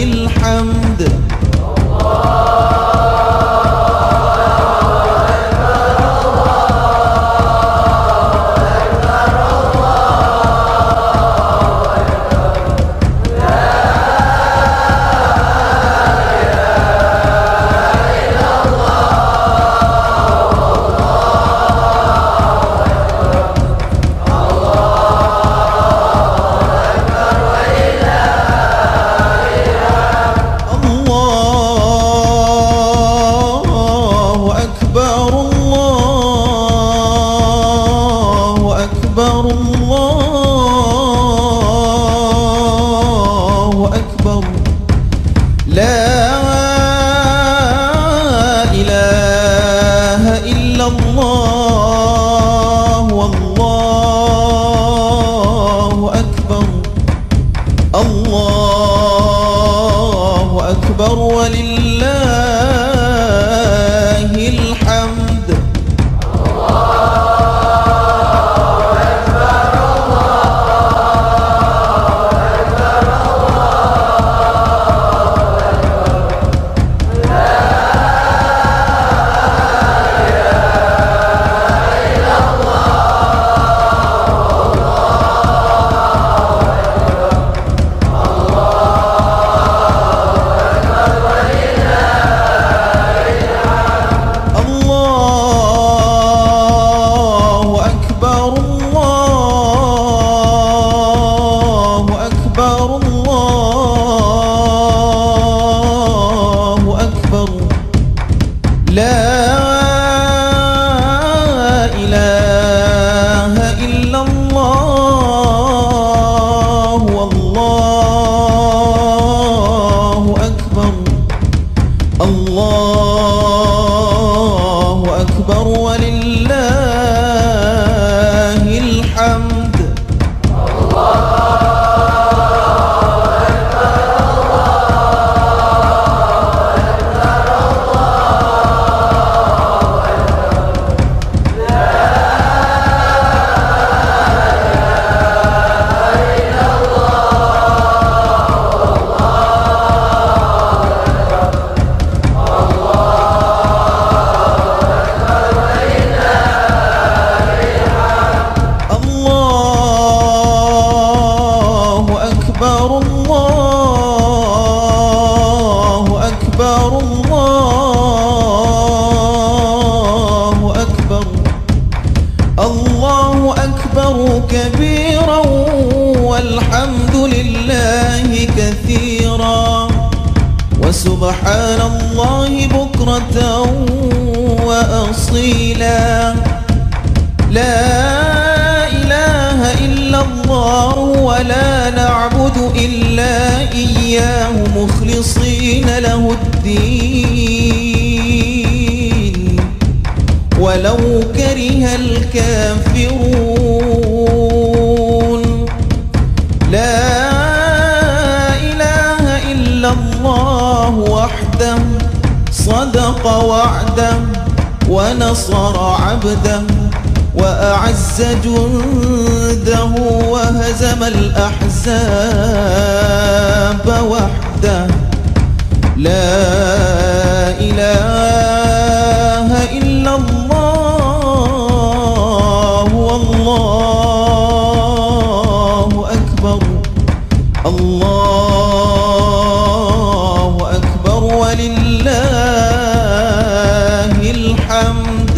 الحمد. كبيرا والحمد لله كثيرا وسبحان الله بكرة وأصيلا. لا إله إلا الله ولا نعبد إلا إياه مخلصين له الدين ولو كره الكافرون. لا إله إلا الله وحده صدق وعده ونصر عبده وأعز جنده وهزم الأحزاب وحده. لا إله إلا الله والله أكبر. الله أكبر ولله الحمد.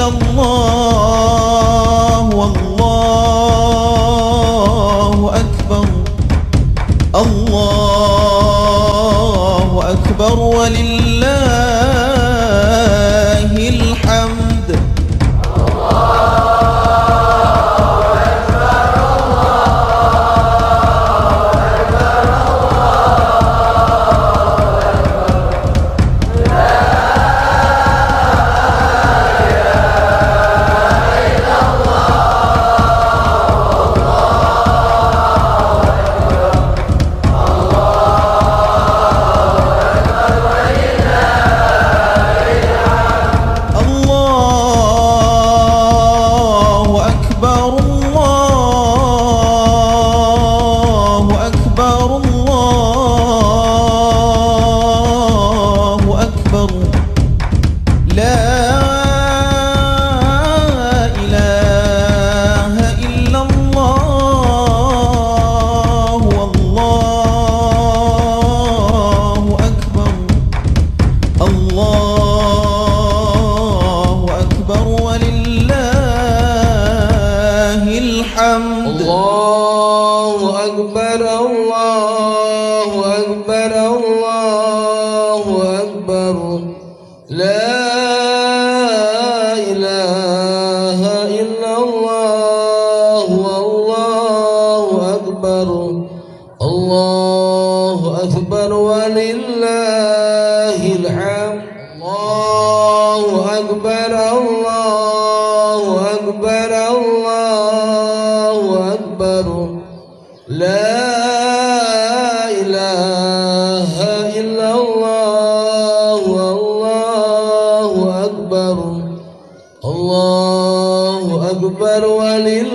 إلا الله والله أكبر الله أكبر ولله الحمد الله أكبر الله أكبر الله أكبر لا إله إلا الله والله أكبر الله أكبر ولله الحمد الله أكبر الله أكبر الله أكبر لا إله إلا الله والله أكبر الله أكبر ولله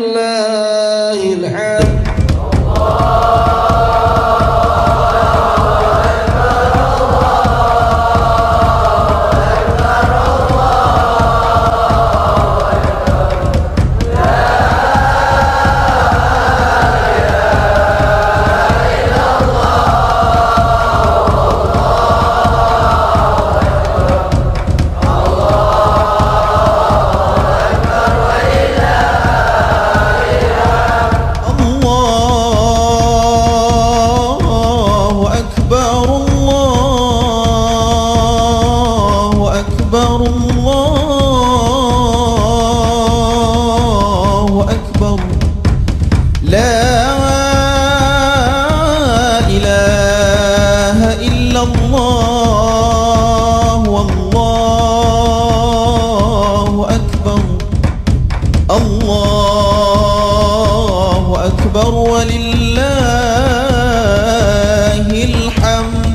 الحمد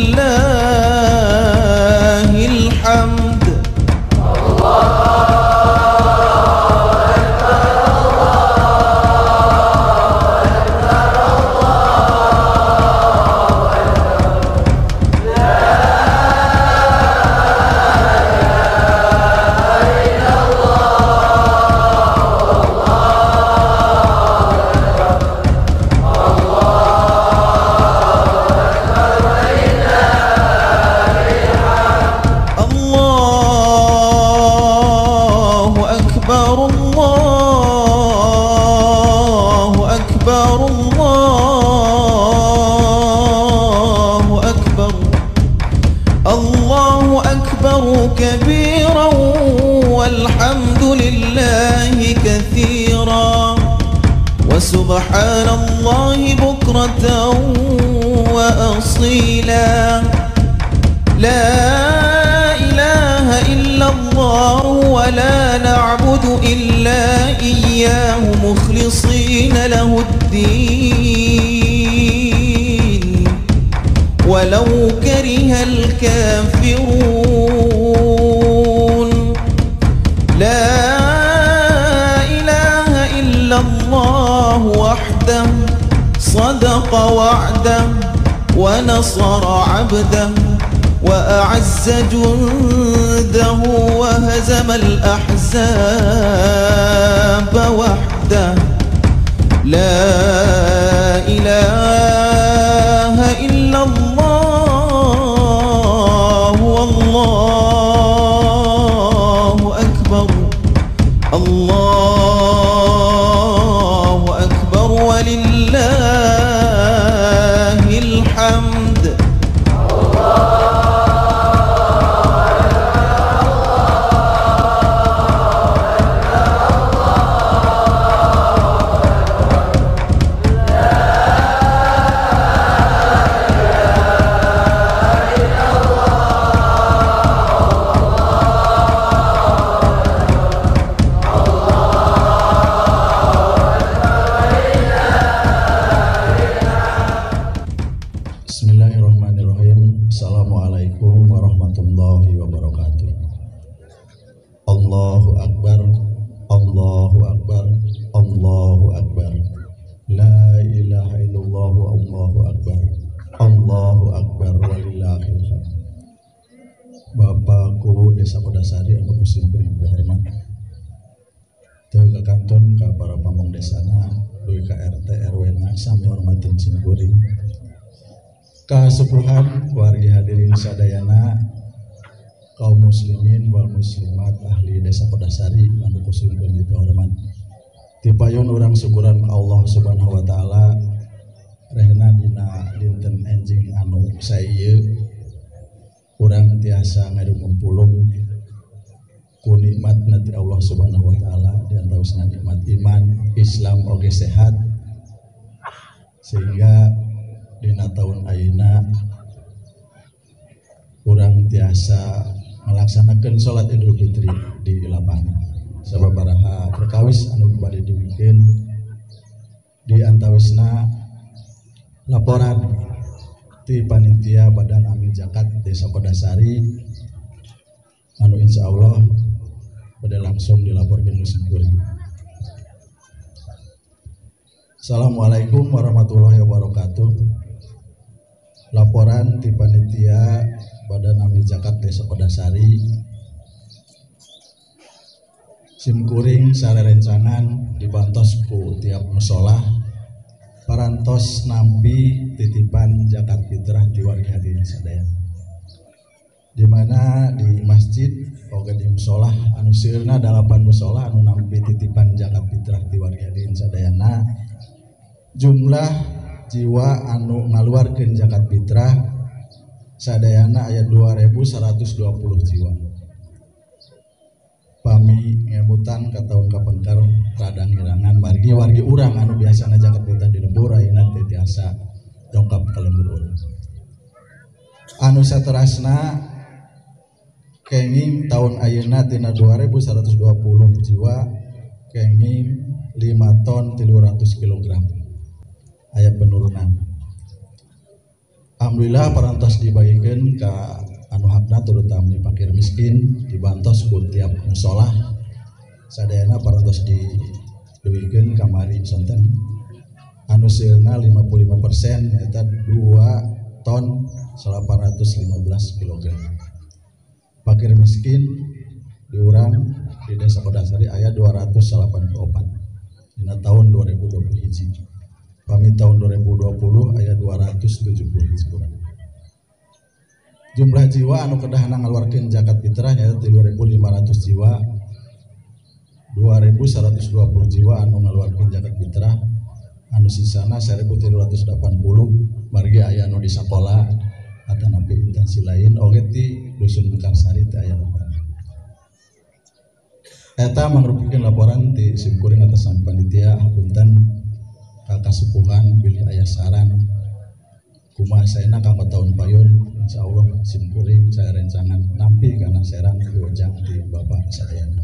ولله الحمد والحمد لله كثيرا وسبحان الله بكرة وأصيلا لا إله إلا الله ولا نعبد إلا إياه مخلصين له الدين ولو كره الكافرون لا إله إلا الله وحده صدق وعده ونصر عبده وأعز جنده وهزم الأحزاب وحده لا إله إلا الله والله أكبر الله أكبر ولله الحمد Bismillahirrahmanirrahim. Assalamualaikum warahmatullahi wabarakatuh. Allahu Akbar, Allahu Akbar, Allahu Akbar. La ilaha illallah, Allahu Akbar, Allahu Akbar walillahil hamd. Bapakku Desa Kodasari anu kusim beri hormat. Teu ka kanton ka para pamong desana, duy ka RT RW na sami hormatin simkuring. Kasupuhan wargi hadirin sadayana, kaum muslimin wal muslimat ahli Desa Kodasari anu kusim beri hormat. Tipayun urang syukuran Allah Subhanahu wa taala rehna dina dinten enjing anu saeuyeu urang tiasa ngadumumpulung ku nikmatna ti Allah Subhanahu wa taala diantarosna nikmat iman, Islam oge sehat, sehingga dina tahun ayeuna urang tiasa melaksanakeun salat Idul Fitri di lapangan. Sababaraha perkawis anu bade dibikin di antawisna laporan ti panitia Badan Amil Zakat Desa Kodasari anu insyaallah bade langsung dilaporkeun musim kuring. Assalamualaikum warahmatullahi wabarakatuh. Laporan ti panitia Badan Amil Zakat Desa Kodasari, simkuring sarerencangan dibantos ku tiap musola parantos nampi titipan zakat fitrah di warga hadirin sadaya, di mana di masjid oge di musola anu seueurna 8 musola anu nampi titipan zakat fitrah di warga hadirin sadayana. Jumlah jiwa anu ngaluarkeun zakat fitrah sadayana aya 2120 jiwa. Pami ngebutan ka taun kapengker rada ngirangan margi wargi urang anu biasana zakat fitrah di lembur ayeuna teh tiasa dongkap ka lembur urang. Anu saterasna kenging taun ayeuna tina 2120 jiwa kenging 5 ton 300 kg. Aya penurunan. Alhamdulillah parantos dibagikeun ka anu hakna terutama fakir miskin dibantos ku tiap musola sadayana parantos diduikeun kamari sonten anu seueurna 55% nyaeta 2 ton 815 kg. Fakir miskin diurang di Desa Kodasari aya 284 dina tahun 2021. Pami tahun 2020 aya 270 kurang. Jumlah jiwa anu kedahana ngaluarkeun zakat fitrah nyaeta 3.500 jiwa. 2.120 jiwa anu ngaluarkeun zakat fitrah, anu sisana 1.380 margi aya anu di sakola atau napi instansi lain oge ti dusun Mekarsari teh aya. Eta mangrupikan laporan di simkuring atas nama panitia punten kakak sepuhan pilih ayah saran kumaha saena kanggo tahun payun insyaallah simkuring saya rencangan nampi karena serang diojang di bapak sadayana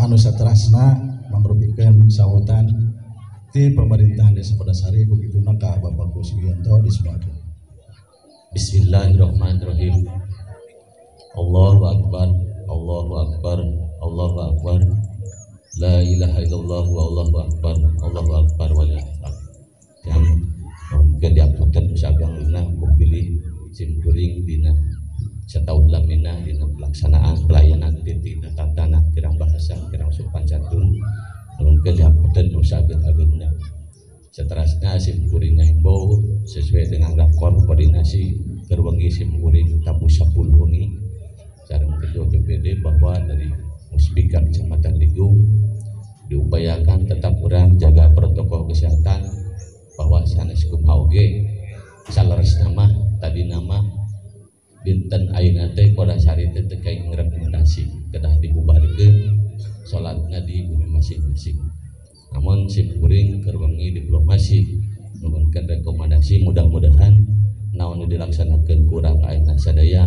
anu saterasna mangrupikan sahutan di pemerintahan Desa Pedasari begituna ka Bapak Kuswiyanto di Sumatera. Bismillahirrahmanirrahim. Allahu akbar, Allahu akbar, Allahu akbar. La ilaha illallah wa Allahu akbar, Allahu akbar walillahil hamd. Yang mungkin diapunten sagang lina pilih simkuring dina setahun lamina dina pelaksanaan pelayanan titik tatana kirang bahasa kirang sopan santun mungkin diapunten usahakeun agenda. Seterusnya simkuring ngaimbau sesuai dengan rakor koordinasi terwengi simkuring tabu 10 wengi sareng ketua BPD bahwa dari Muspika Kecamatan Ligung diupayakan tetap kurang jaga protokol kesehatan bahwa sanes kumaha oge saleresna mah tadi nama dinten ayeuna teh Kodasari teh teu kaing rekomendasi kedah dibubarkeun salatna di bumi masing-masing. Namun simkuring keur wengi diplomasi nuhunkeun rekomendasi mudah-mudahan naon dilaksanakeun kurang ayeuna sadaya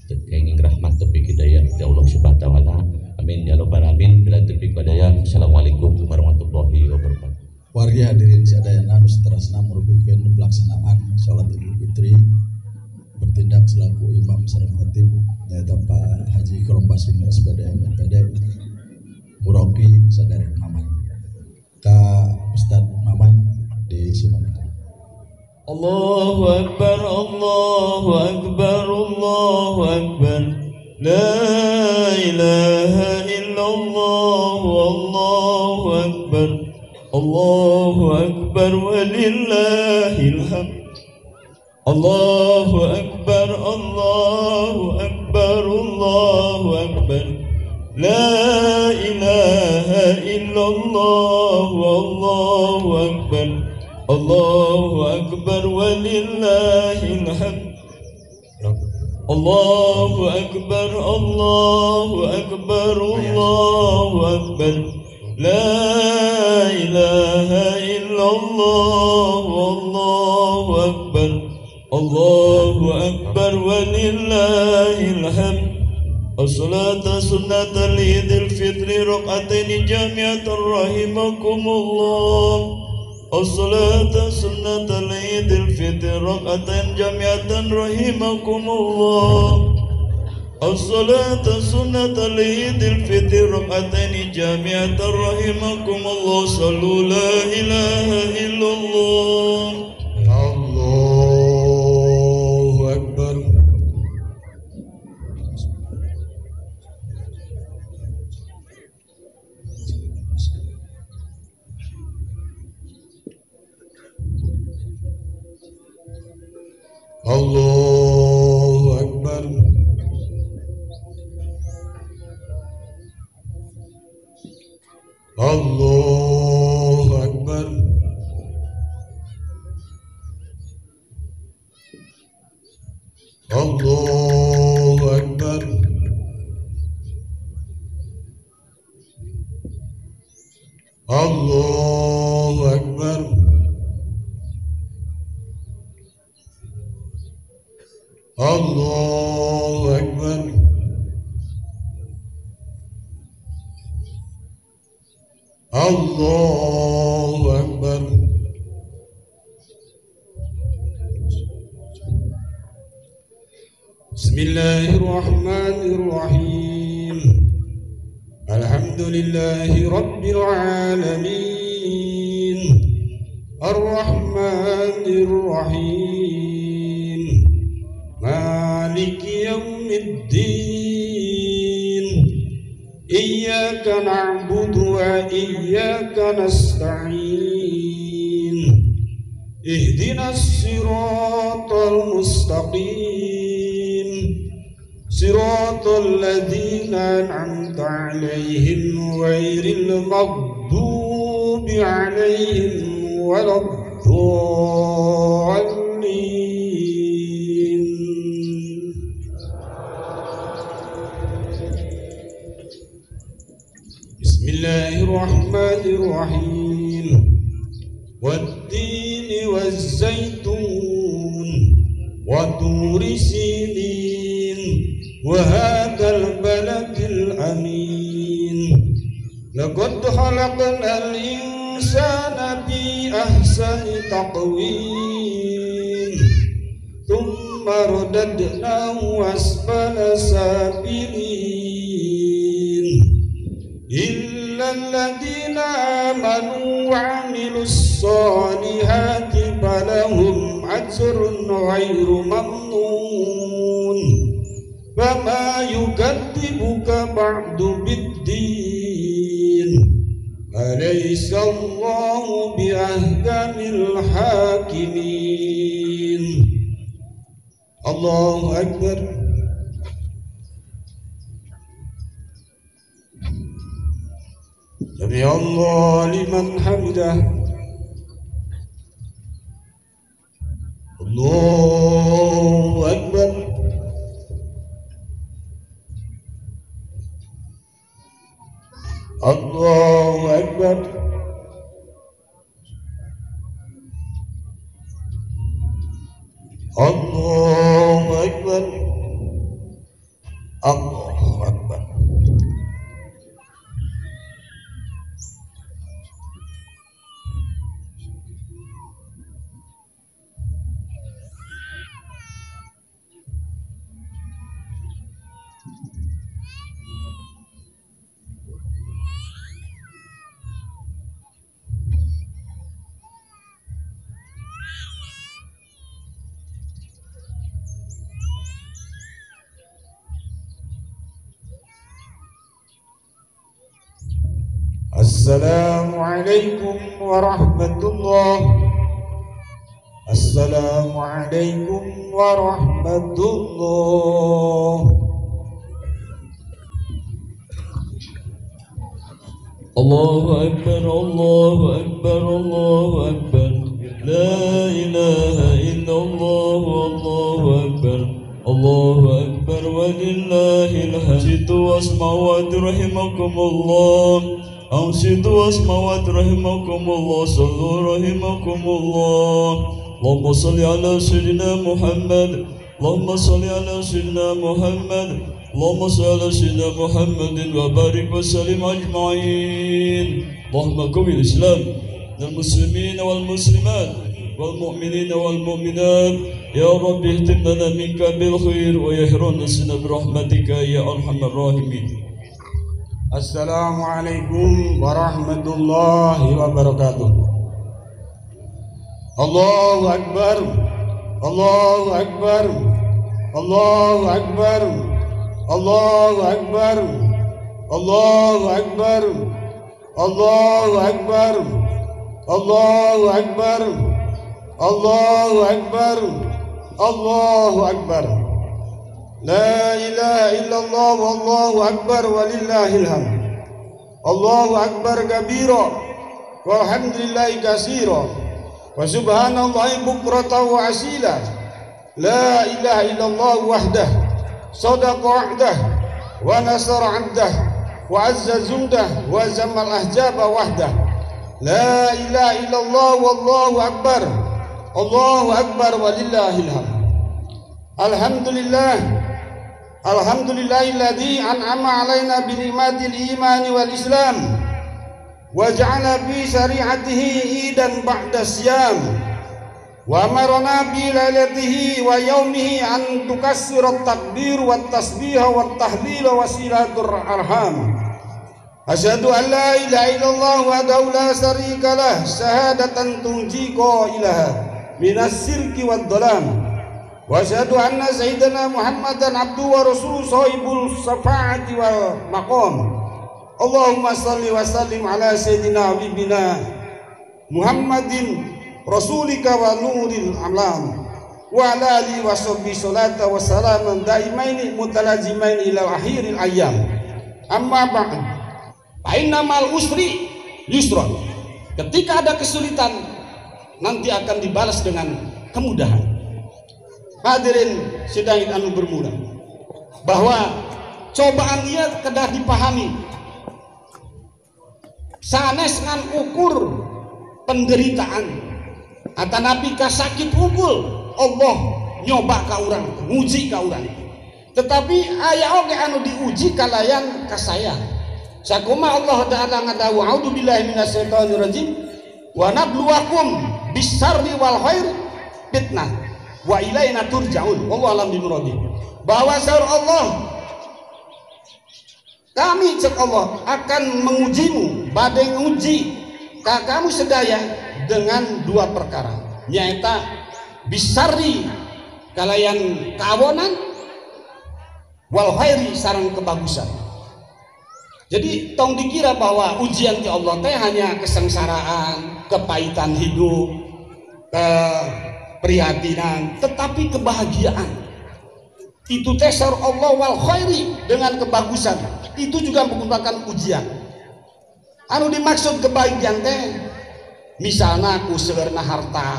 teu kaing rahmat tepi hidayah ti Allah Subhanahu wa taala. Amin ya rabbal alamin. Bila tepi hidayah. Assalamualaikum warahmatullahi wabarakatuh. Wargi hadirin sadayana anu saterasna merupakan pelaksanaan salat Idul Fitri bertindak selaku imam sareng khatib nyaeta Pak Haji Krompasin SPD MPD Muroki Sadarek Maman ka Ustadz Maman di Sumatera. Allahu akbar, Allahu akbar, Allahu akbar. La ilaha illallah, Allahu akbar. Allahu akbar walillahil hamd. Allahu akbar, Allahu akbar, Allahu akbar. La ilaha illallah, Allahu akbar. Allahu akbar walillahil hamd. Allahu akbar, Allahu akbar, Allahu akbar. La ilaha illallah, Allahu akbar. Allahu akbar walillahil hamd. As-salatu sunnatan Idul Fitri rak'atain jami'atan rahimakumullah. As-salatu sunnatan Idul Fitri rak'atain jami'atan rahimakumullah. As-salatu sunnatan Idul Fitri rak'atain jami'atan rahimakumullah. Sallu la ilaha illallah. Allahu akbar. Allahu akbar. Allahu akbar. Allahu akbar. Allahu akbar. Allahu akbar. Allahu akbar. Bismillahirrahmanirrahim. Alhamdulillahi rabbil alamin. Ar-Rahmanir Rahim. Maliki yaumiddin. Iyyaka na'budu wa iyyaka nasta'in. Ihdinas siratal mustaqim. Siratal ladzina an'amta 'alaihim ghairil maghdubi 'alaihim waladdallin. Bismillahirrahmanirrahim. Wat-tini waz-zaitun wa turi sinin wa hadzal baladil amin. Laqad khalaqnal insana fi ahsani taqwim. Thumma radadnahu asfala safilin. Illal ladzina amanu wa 'amilus solihati falahum ajrun ghairu mamnun. Fama yukadzibuka ba'du bid-din. Alaysa Allahu biahkamil hakimin. Allahu Akbar. Sami Allah liman hamidah. Allahu Akbar. Allahu Akbar. Allahu Akbar. Allahu Akbar. Assalamualaikum warahmatullahi. Assalamualaikum warahmatullahi. Allahu Akbar, Allahu Akbar, Allahu Akbar. La ilaha illallah, Allahu Akbar. Allahu Akbar walillahil hamd. Wasma'u rahimakumullah. Ansitu wasma'u rahimakumullah. Sallu rahimakumullah. Allahumma salli ala sayyidina Muhammad. Allahumma salli ala sayyidina Muhammad. Allahumma salli ala sayyidina Muhammadin wa barik wa sallim ajma'in. Allahumma qawwil Islam wal muslimin wal muslimat wal mu'minin wal mu'minat. Ya Rabbi ihtim lana minka bil khair wa yahrum nasina bi rahmatika ya arhamar rahimin. Assalamualaikum warahmatullahi wabarakatuh. Allahu Akbar. Allahu Akbar. Allahu Akbar. Allahu Akbar. Allahu Akbar. Allahu Akbar. Allahu Akbar. Allahu Akbar. Allahu Akbar. La ilaha illallah wallahu akbar walillahil hamd. Allahu akbar kabira walhamdulillahi katsira wa subhanallahi bukratan wa asila. La ilaha illallah wahdah sadaqa wa'dah wa nasara 'abdah wa azza jundah wa zamal ahjaba wahdah. La ilaha illallah wallahu akbar. Allahu akbar walillahil hamd. Alhamdulillah. Alhamdulillahilladzi an'ama 'alaina bi ni'matil imani wal islam wa ja'ala fi syari'atihi idan ba'da siyam wa amarna bi lailatihi wa yaumihi an tukassira at-takbir wat tasbiha wat tahlil wa silatur arham. Asyhadu an la ilaha illallah wahdahu la syarika lah syahadatan tunjiqa ilaha minas sirki wad dhalam. Wa asyhadu anna sayyidana Muhammadan abduhu wa rasuluhu sahibul syafaati wal maqam. Allahumma salli wa sallim ala sayyidina habibina Muhammadin rasulika wa nuril alam wa ala alihi wa sahbihi salata wa salaman daimaini mutalazimain ila akhiril ayyam. Amma ba'd. Fa inna mal usri yusra. Ketika ada kesulitan nanti akan dibalas dengan kemudahan. Hadirin sidang anu bermula, bahwa cobaan ia kedah dipahami sanes ngan ukur penderitaan atanapi ka sakit unggul Allah nyoba ka urang, nguji ka urang. Tetapi aya oge anu diuji kalayan ka saya. Sakuma Allah Ta'ala ngadawu a'udzubillahi minasyaitonir rajim wa nabluwakum bisyarri wal khair fitnah wa ilaina turja'un. Wallahu a'lam bimuradi. Bahwa sahur Allah, kami cek Allah akan mengujimu, badai nguji kamu sedaya dengan dua perkara, nyaita bisari kalayan keawonan, wal khairi sarang kebagusan. Jadi tong dikira bahwa ujian ti Allah teh hanya kesengsaraan, kepahitan hidup, keprihatinan, tetapi kebahagiaan itu teh sar Allah wal khairi dengan kebagusan itu juga merupakan ujian. Anu dimaksud kebahagiaan teh misalnya ku seueurna harta,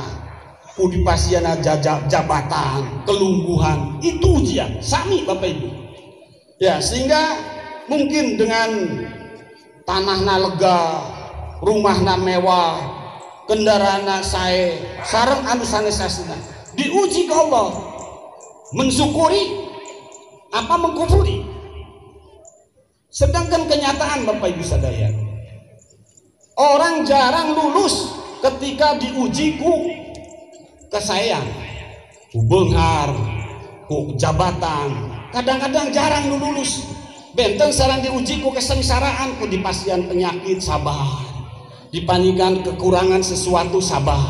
ku dipasiana jabatan, kelungguhan, itu ujian sami Bapak Ibu ya. Sehingga mungkin dengan tanahna lega, rumahna mewah, kendaraana sae, sareng anu sanes-sanesna diuji ke Allah, mensyukuri apa mengkufuri. Sedangkan kenyataan Bapak Ibu sadaya, orang jarang lulus ketika diuji ku kesayang, ku beunghar, ku jabatan. Kadang-kadang jarang lulus. Benteng sarang diuji ku kesengsaraan, ku dipasian penyakit sabar, dipanikan kekurangan sesuatu sabar.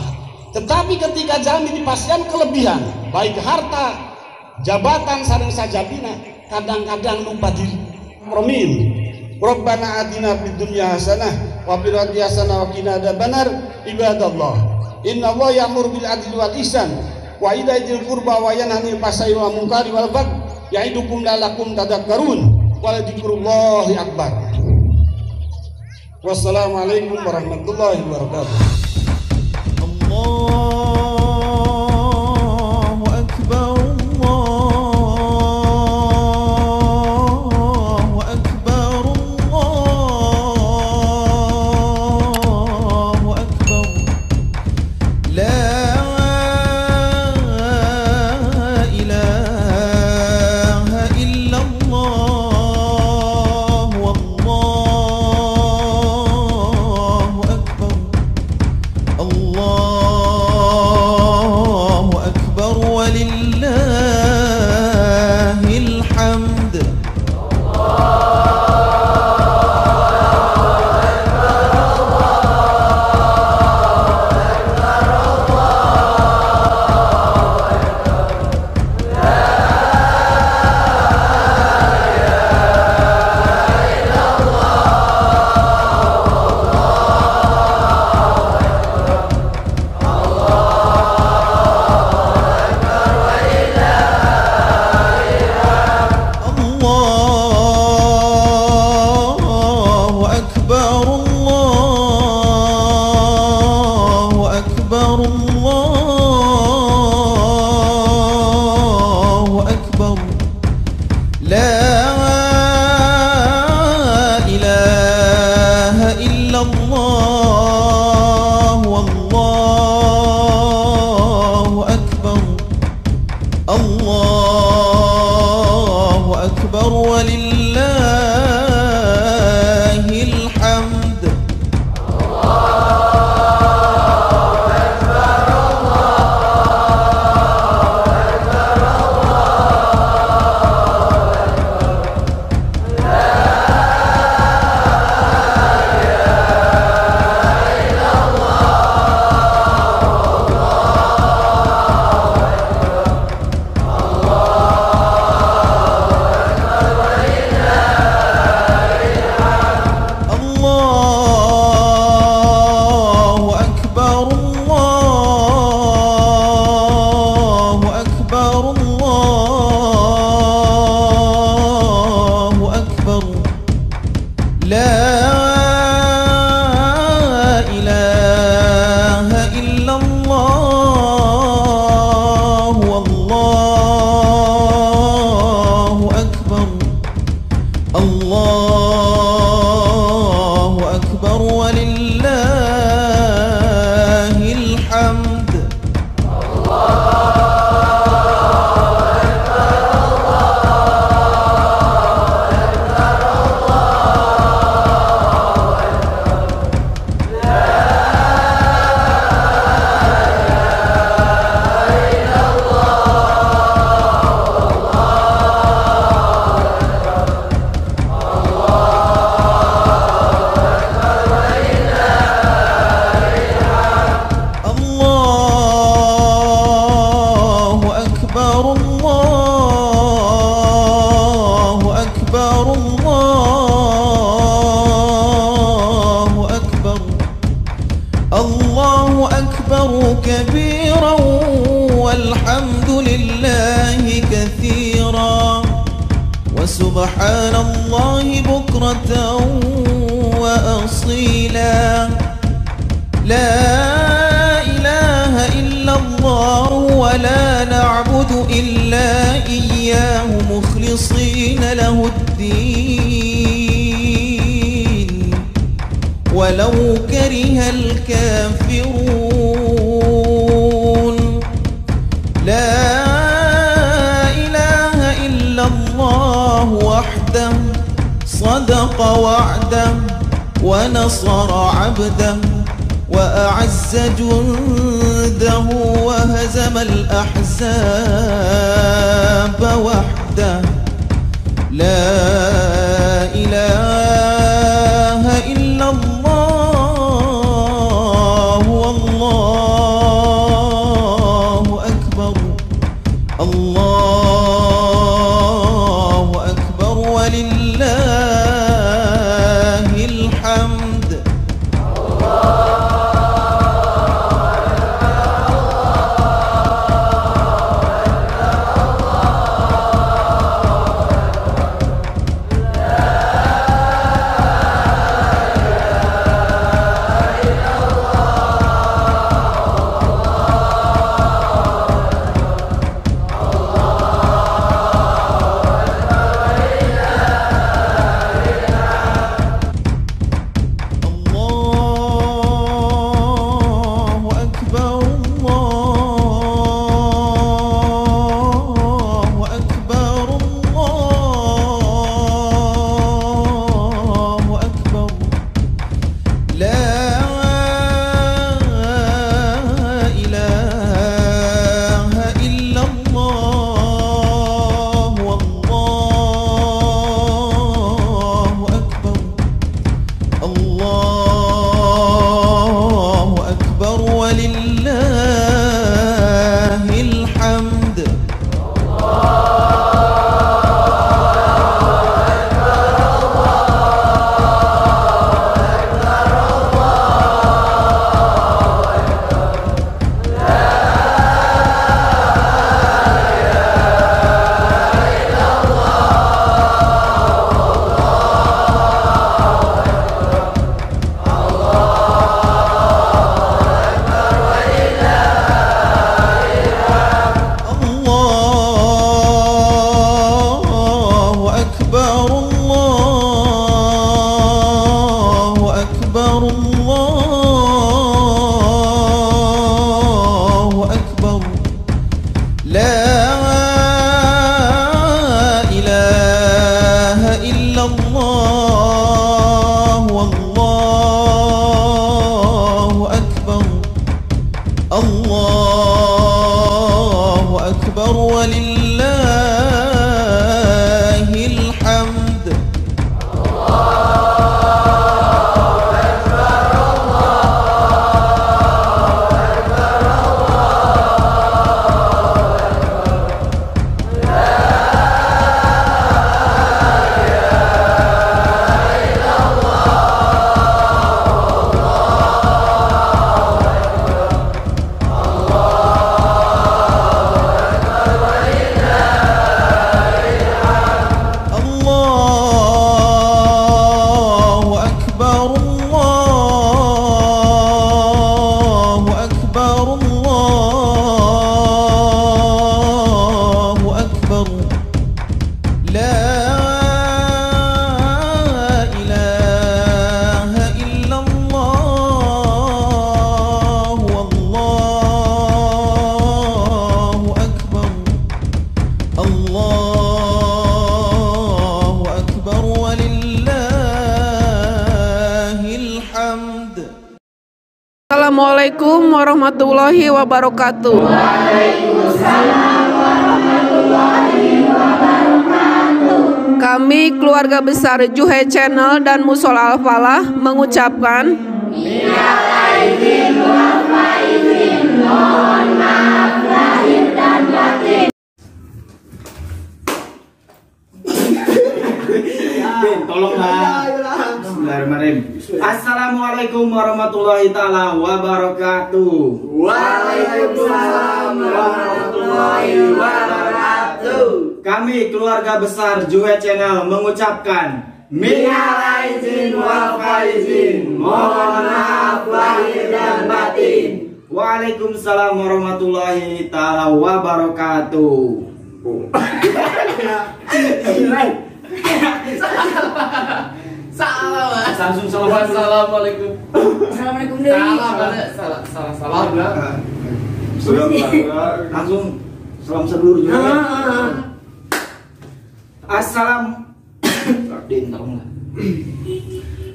Tetapi ketika jalan dipasian kelebihan, baik harta, jabatan sareng sajabina, kadang-kadang lupa diri. Amin. Rabbana atina fid dunya hasanah wa fil akhirati hasanah wa qina adzabannar. Ibadallah, innallaha ya'muru bil adli wal ihsan wa ita'i dzil qurba wa yanha 'anil fahsya'i wal munkari wal baghi ya'idukum la'allakum tadhakkarun. Wa dzikrullahi akbar. Wassalamualaikum warahmatullahi wabarakatuh. Allahu akbar. Allahu akbar. سبحان الله بكرة وأصيلا لا إله إلا الله ولا نعبد إلا إياه مخلصين له الدين ولو كره الكافرون لا إله إلا الله وحده صدق وعده ونصر عبده وأعز جنده وهزم الأحزاب وحده لا إله إلا الله والله أكبر الله أكبر ولله الحمد Assalamualaikum warahmatullahi wabarakatuh. Waalaikumsalam warahmatullahi wabarakatuh. Kami keluarga besar Juhe Channel dan Musola Al-Falah mengucapkan minal aidin wal faizin, mohon maaf lahir dan batin. Tolonglah. Bismillahirrahmanirrahim. Assalamualaikum warahmatullahi taala wabarakatuh. Waalaikumsalam warahmatullahi wabarakatuh. kami keluarga besar Juhe Channel mengucapkan minal aidin wal faizin, mohon maaf lahir dan batin. Waalaikumsalam warahmatullahi taala wabarakatuh. Salah. Langsung salam. Assalamualaikum. Assalamualaikum deh. Salah. Langsung salam sedulur juga.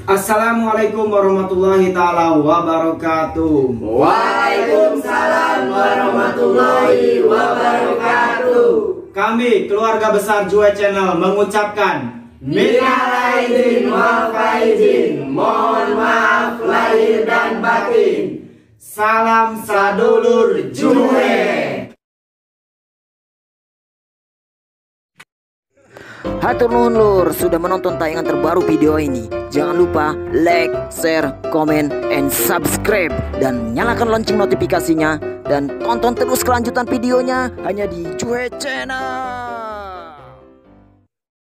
Assalamualaikum warahmatullahi taala wabarakatuh. Waalaikumsalam warahmatullahi wabarakatuh. Kami keluarga besar Juhe Channel mengucapkan minal aidin wal faizin, mohon maaf lahir dan batin. Salam sadulur Juhe. Hatur nuhun lur sudah menonton tayangan terbaru video ini. Jangan lupa like, share, komen, and subscribe. Dan nyalakan lonceng notifikasinya. Dan tonton terus kelanjutan videonya hanya di Juhe Channel.